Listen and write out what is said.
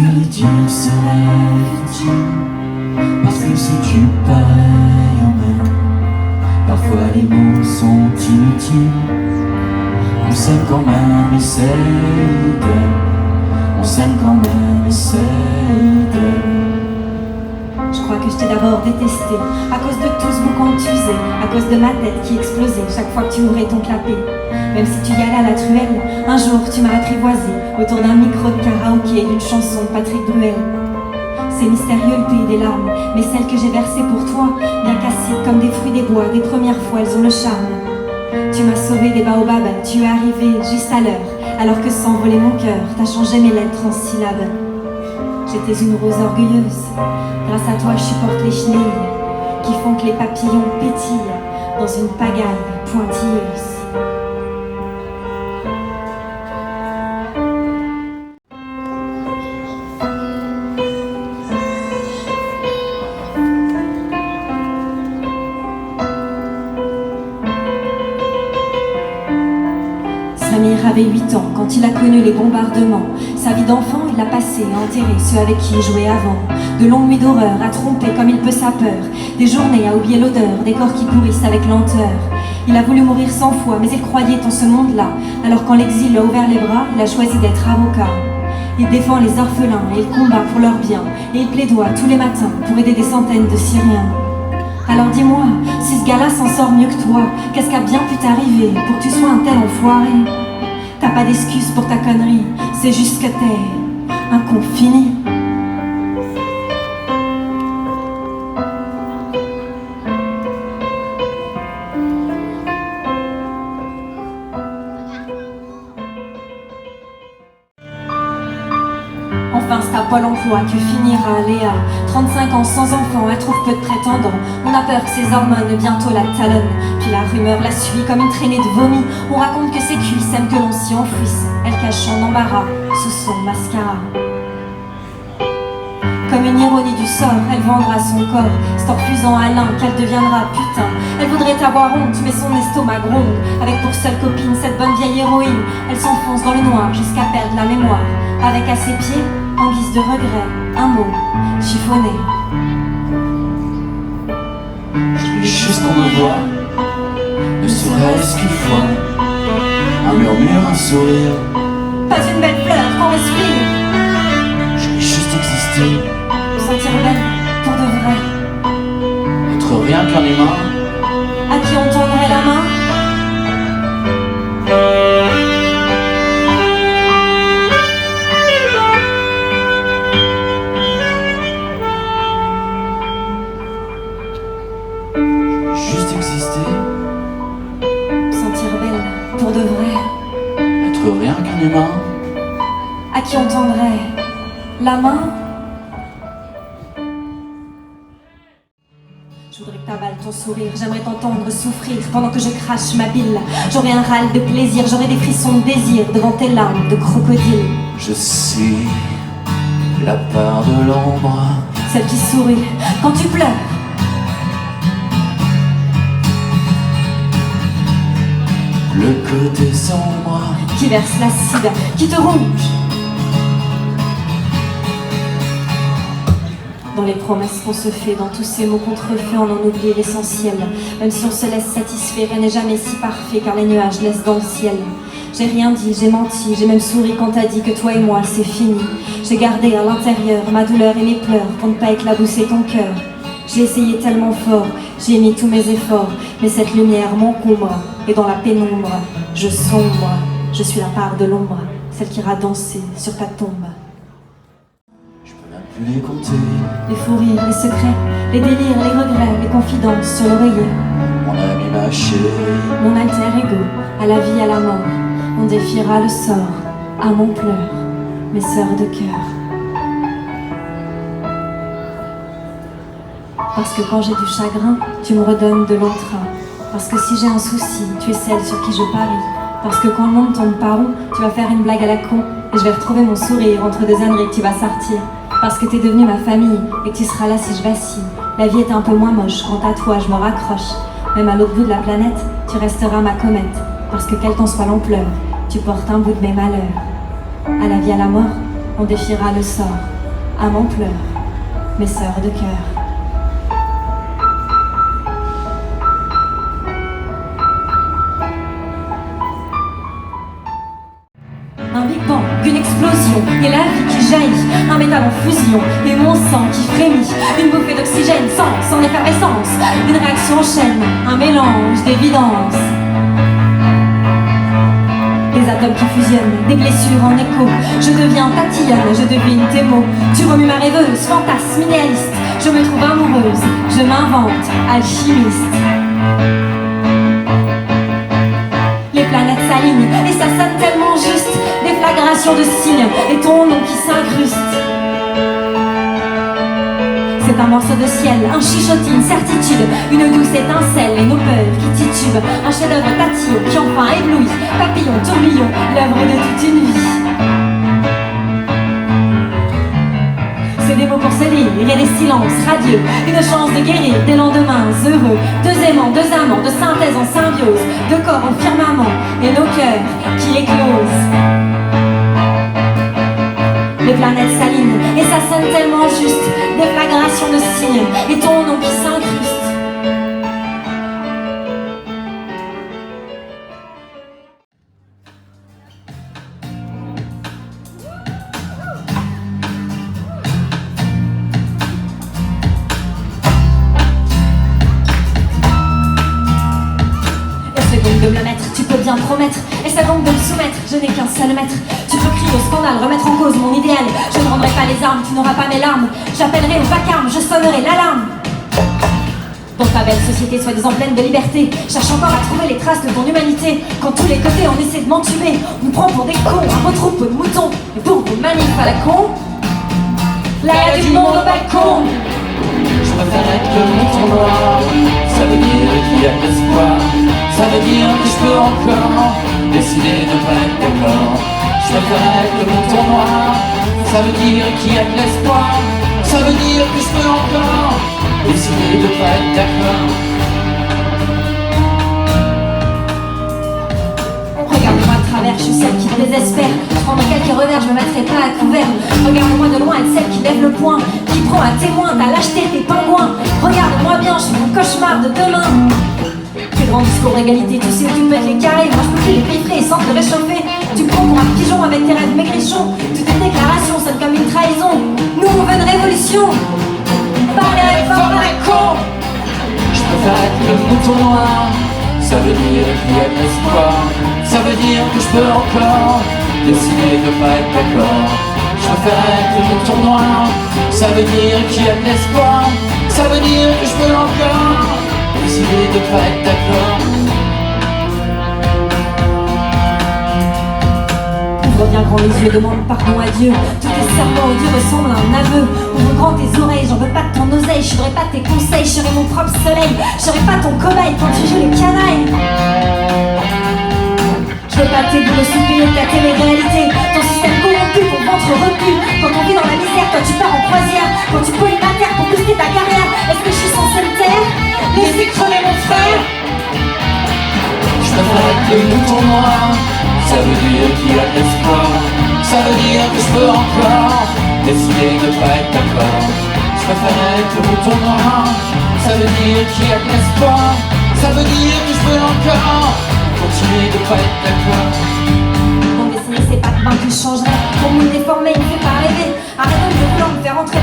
les dire serait futile, parce que si tu payes en main, parfois les mots sont inutiles. On s'aime quand même, essaye d'elle. On s'aime quand même, essaye d'elle. Je crois que je t'ai d'abord détesté à cause de tout ce boucan que tu faisais, à cause de ma tête qui explosait chaque fois que tu ouvrais ton clapet. Même si tu y allais à la truelle, un jour tu m'as apprivoisé autour d'un micro de karaoké et d'une chanson de Patrick Bruel. C'est mystérieux le pays des larmes, mais celles que j'ai versées pour toi, bien qu'acides comme des fruits des bois, des premières fois elles ont le charme. Tu m'as sauvé des baobabs, tu es arrivé juste à l'heure, alors que s'envolait mon cœur, t'as changé mes lettres en syllabes. J'étais une rose orgueilleuse, grâce à toi je supporte les chenilles qui font que les papillons pétillent dans une pagaille pointilleuse. Samir avait 8 ans quand il a connu les bombardements. Sa vie d'enfant, il l'a passé à enterrer ceux avec qui il jouait avant. De longues nuits d'horreur à tromper comme il peut sa peur. Des journées à oublier l'odeur des corps qui pourrissent avec lenteur. Il a voulu mourir 100 fois, mais il croyait en ce monde-là. Alors quand l'exil lui a ouvert les bras, il a choisi d'être avocat. Il défend les orphelins et il combat pour leur bien. Et il plaidoie tous les matins pour aider des centaines de Syriens. Alors dis-moi, si ce gars-là s'en sort mieux que toi, qu'est-ce qui a bien pu t'arriver pour que tu sois un tel enfoiré? T'as pas d'excuse pour ta connerie, c'est juste que t'es un con fini. Enfin, c'est à Pôle emploi que finira Léa. 35 ans sans enfant, elle trouve peu de prétendants. On a peur que ses hormones bientôt la talonnent. Puis la rumeur la suit comme une traînée de vomi. On raconte que ses cuisses aiment que l'on s'y enfouisse. Elle cache son embarras sous son mascara. Comme une ironie du sort, elle vendra son corps. C'est en refusant Alain qu'elle deviendra putain. Elle voudrait avoir honte, mais son estomac gronde. Avec pour seule copine cette bonne vieille héroïne. Elle s'enfonce dans le noir jusqu'à perdre la mémoire. Avec à ses pieds, en guise de regret, un mot chiffonné. Je veux juste qu'on me voie, ne serait-ce qu'une fois. Un murmure, un sourire. Pas une belle fleur qu'on respire. Je veux juste exister. Me sentir belle, pour de vrai. Être rien qu'un humain. À qui on tendrait la main? Juste exister. Me sentir belle, pour de vrai. Être rien qu'un humain. À qui on tendrait la main? Je voudrais que t'avales ton sourire, j'aimerais t'entendre souffrir pendant que je crache ma bile. J'aurais un râle de plaisir, j'aurais des frissons de désir devant tes larmes de crocodile. Je suis la part de l'ombre, celle qui sourit quand tu pleures. le côté sombre qui verse l'acide, qui te ronge. Dans les promesses qu'on se fait, dans tous ces mots contrefeux, on en oublie l'essentiel. Même si on se laisse satisfaire, rien n'est jamais si parfait, car les nuages laissent dans le ciel. J'ai rien dit, j'ai menti, j'ai même souri quand t'as dit que toi et moi c'est fini. J'ai gardé à l'intérieur ma douleur et mes pleurs pour ne pas éclabousser ton cœur. J'ai essayé tellement fort, j'ai mis tous mes efforts, mais cette lumière m'encombre, et dans la pénombre, je sombre. Je suis la part de l'ombre, celle qui ira danser sur ta tombe. Je peux même plus les compter. Les fous rires, les secrets, les délires, les regrets, les confidences sur l'oreiller. Mon ami, ma chérie, Mon alter ego, à la vie, à la mort, on défiera le sort, à mon pleur, mes sœurs de cœur. Parce que quand j'ai du chagrin, tu me redonnes de l'entrain. Parce que si j'ai un souci, tu es celle sur qui je parie. Parce que quand le monde tourne pas rond, tu vas faire une blague à la con et je vais retrouver mon sourire entre deux âneries que tu vas sortir. Parce que t'es devenue ma famille et que tu seras là si je vacille. La vie est un peu moins moche quand à toi je me raccroche. Même à l'autre bout de la planète, tu resteras ma comète. Parce que quelle qu'en soit l'ampleur, tu portes un bout de mes malheurs. À la vie, à la mort, On défiera le sort, âme en pleurs, mes sœurs de cœur. Un Big Bang, une explosion, et la vie qui jaillit, un métal en fusion, et mon sang qui frémit, une bouffée d'oxygène, sens en effervescence, une réaction en chaîne, un mélange d'évidence. Des atomes qui fusionnent, des blessures en écho, je deviens tatillonne, je devine tes mots, tu remues ma rêveuse, fantasme idéaliste, je me trouve amoureuse, je m'invente, alchimiste. Les planètes s'alignent et ça sonne tellement juste, déflagration de signes et ton nom qui s'incruste. C'est un morceau de ciel, un chuchotis, une certitude, une douce étincelle et nos peurs qui titubent, un chef-d'œuvre tatillon qui enfin éblouit, papillon, tourbillon, l'œuvre de toute une vie. C'est des mots pour se lire et des silences radieux, une chance de guérir des lendemains heureux, deux aimants, deux amants, de synthèse en symbiose, deux corps au firmament et nos cœurs qui éclosent. Les planètes s'alignent et ça sonne tellement juste, déflagration de signes et ton nom qui s'incruste. Essaie donc de me le mettre, tu peux bien promettre. Essaie donc de me soumettre, je n'ai qu'un seul maître. Tu peux crier au scandale, remettre en cause mon idéal. Je ne rendrai pas les armes, tu n'auras pas mes larmes. J'appellerai au vacarme, je sonnerai l'alarme. Dans ta belle société soi-disant pleine de liberté, cherche encore à trouver les traces de ton humanité. Quand tous les côtés on essaie de m'entuber, on nous prend pour des cons, un beau troupeau de moutons. Et pour vos manifs à la con, là y a du monde au balcon. Je préfère être le mouton noir, ça veut dire qu'il y a de l'espoir. Ça veut dire que je peux encore décider de pas être d'accord. Je préfère être le mouton noir, ça veut dire qu'il y a de l'espoir. Ça veut dire que je peux encore décider de pas être d'accord. Regarde-moi de travers, je suis celle qui désespère. Je prendrai quelques revers, je me mettrai pas à couvert. Regarde-moi de loin, être celle qui lève le poing, qui prend à témoin ta lâcheté, tes pingouins. Regarde-moi bien, je suis mon cauchemar de demain. Tes grands discours d'égalité, tu sais où tu peux les carrés. Moi je peux plus les piffrer sans te réchauffer. Tu me prends pour un pigeon avec tes rêves maigrichons. Toutes tes déclarations sonnent comme une trahison. Nous on veut une révolution, pas les réformes à la con. Je préfère être le mouton noir, ça veut dire qu'il y a de l'espoir. Ça veut dire que je peux encore décider de pas être d'accord. Je préfère être le mouton noir, ça veut dire qu'il y a de l'espoir. Ça veut dire que je peux encore décider de pas être d'accord. Ouvre bien grand les yeux, demande pardon à Dieu. Tous tes serments odieux ressemblent à un aveu. Ouvre grand tes oreilles, j'en veux pas de ton oseille. Je ferai pas tes conseils, je serai mon propre soleil. Je serai pas ton cobaye quand tu joues les canailles. Je veux pas tes boulots soupir, ta télé-réalité. Ton système corrompu, ton ventre repu. Quand on vit dans la misère, toi tu pars en croisière. Quand tu pollues ma terre pour booster ta carrière. Est-ce que je suis censé me taire? Laissez crever mon frère. Je préfère être le mouton noir, ça veut dire qu'il y a de l'espoir. Ça veut dire que je peux encore décider de pas être d'accord. Je préfère être le mouton noir, ça veut dire qu'il y a de l'espoir. Ça veut dire que je peux encore continuer de pas être d'accord. Mon destiné c'est pas de bain que je changerai. Pour me déformer, il me fait pas rêver. Arrête donc de vouloir me faire entrer